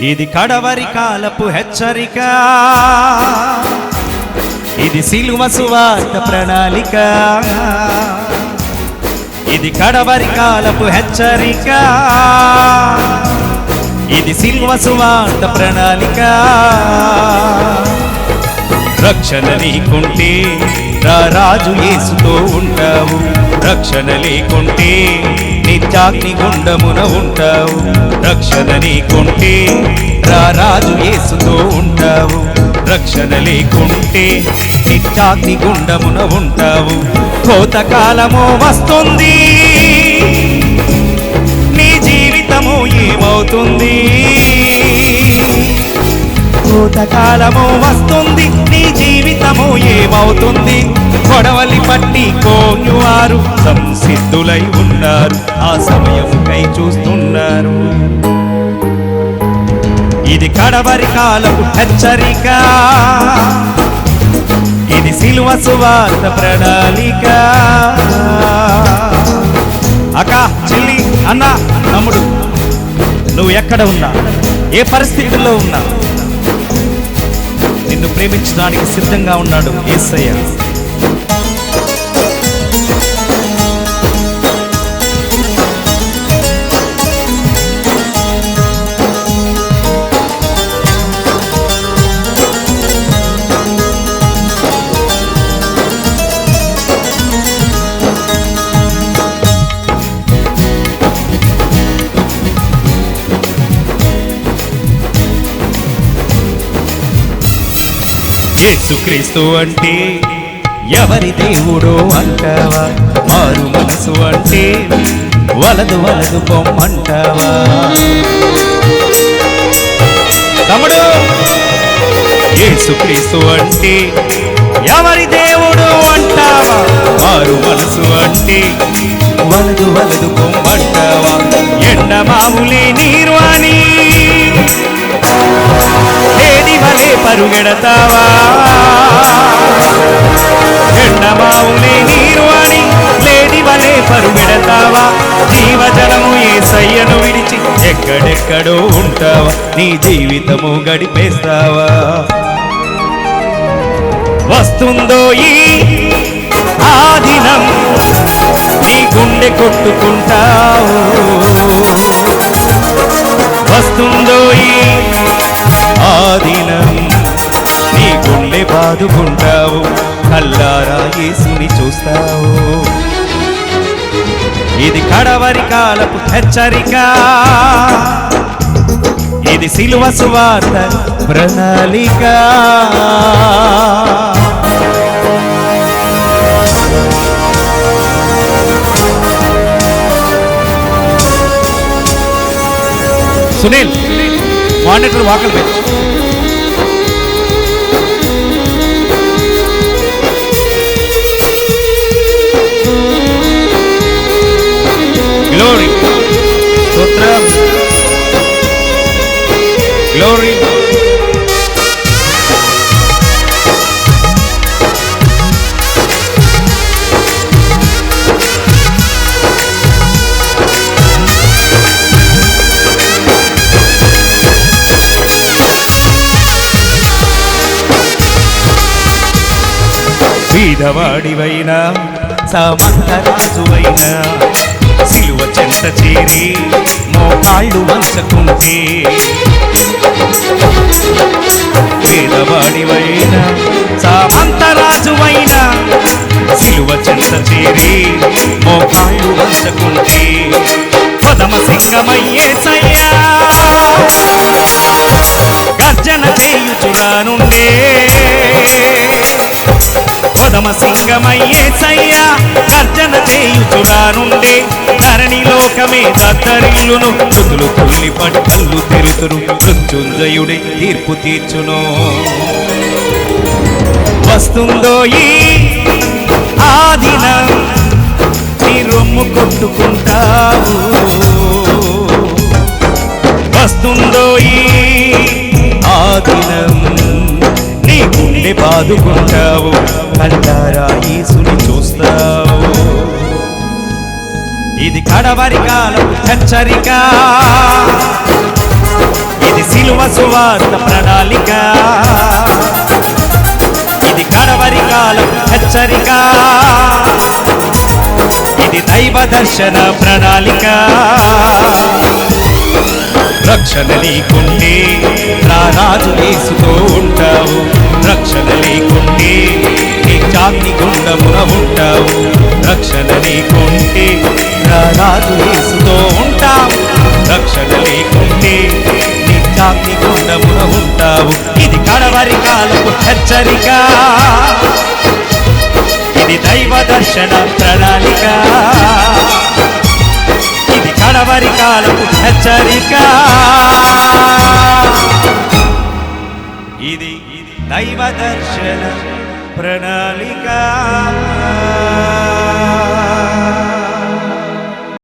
ఇది కడవరి కాలపు హెచ్చరిక, ఇది సిలువ సువార్త ప్రణాళిక. ఇది కడవరి కాలపు హెచ్చరిక, ఇది సిలువ సువార్త ప్రణాళిక. రక్షణ నీకుంటే రాజు యేసుతో ఉంటావు, రక్షణ లేకుంటే నిత్యాగ్ని గుండమున ఉంటావు. రక్షణ నీకుంటే రాజు యేసుతో ఉంటావు, రక్షణ లేకుంటే నిత్యాగ్ని గుండమున ఉంటావు. కోతకాలము వస్తుంది, నీ జీవితము ఏమవుతుంది? కోతకాలము వస్తుంది, నీ జీవితము ఏమవుతుంది? కొడవలి పట్టి కోయువారు సంసిద్ధులై ఉన్నారు, ఆ సమయముకై చూస్తున్నారు. ఇది కడవరి కాలపు హెచ్చరిక, ఇది సిలువ సువార్త ప్రణాళిక. అక్క, చెల్లి, అన్న, తమ్ముడు, నువ్వు ఎక్కడ ఉన్నా, ఏ పరిస్థితుల్లో ఉన్నా, నిన్ను ప్రేమించడానికి సిద్ధంగా ఉన్నాడు యేసయ్య. యేసుక్రీస్తు అంటే ఎవరి దేవుడో అంటావా? మారు మనసు అంటే వలదు వలదు పొమ్మంటావా? తమ్ముడు, యేసుక్రీస్తు అంటే ఎవరి దేవుడు అంటావా? మారు మనసు అంటే వలదు వలదు పొమ్మంటావా? ఎండమావులే నీరు అని లేడి వలే పరుగెడతావా? ఎండమావులే నీరు అని లేడి వలే పరుగెడతావా? జీవజలము యేసయ్యను విడిచి ఎక్కడెక్కడో ఉంటావా? నీ జీవితము గడిపేస్తావా? వస్తుందో ఈ ఆ దినం, నీ గుండె కొట్టుకుంటావు. వస్తుందో ఈ ఆ దినం, నీ గుండె బాదుకుంటావు, కల్లారా యేసుని చూస్తావు. ఇది కడవరి కాలపు హెచ్చరిక, ఇది సిలువ సువార్త ప్రణాళిక. సునీల్, మానిటర్ వాకలు పెంచు. గ్లోరీ, స్తోత్రం, గ్లోరీ. బీదవాడివైనా సామంతరాజువైనా సిలువ చెంత చేరి మోకాళ్ళు వంచకుంటే, బీదవాడివైనా సామంతరాజువైనా సిలువ చెంత చేరి మోకాళ్ళు వంచకుంటే, పదమ సింగమై యేసయ్యా గర్జన చేయుచురానుండే. పదమ సింగమై యేసయ్యా గర్జన చేయుచురానుండే. ధరణి లోకమే దద్దరిల్లును, మృతులు తుల్లిపడి కళ్ళు తెరుతురు, మృత్యుంజయుడే తీర్పు తీర్చును. వస్తుందో ఈ ఆ దినం, నీ రొమ్ము కొట్టుకుంటావు. వస్తుందో ఈ ఆ దినం, నీ గుండె బాదుకుంటావు, కల్లారా యేసుని చూస్తావు. ఇది కడవరి కాలపు హెచ్చరిక, ఇది సిలువ సిలువ సువార్త ప్రణాళిక, ఇది కడవరి కాలం హెచ్చరిక, ఇది దైవ దర్శన ప్రణాళిక. రక్షణ లేకుంటే రారాజు యేసుతో ఉంటావు, రక్షణ లేకుంటే నిత్యాగ్ని గుండమున ఉంటావు, రక్షణ లేకుంటే రారాజు యేసుతో ఉంటావు, రక్షణ లేకుంటే నిత్యాగ్ని గుండమున ఉంటావు. ఇది కడవరి కాలపు హెచ్చరిక, ఇది దైవ దర్శన ప్రణాళిక, ఇది కడవరి కాలపు హెచ్చరిక, ఇది దైవ దర్శన ప్రణాళిక.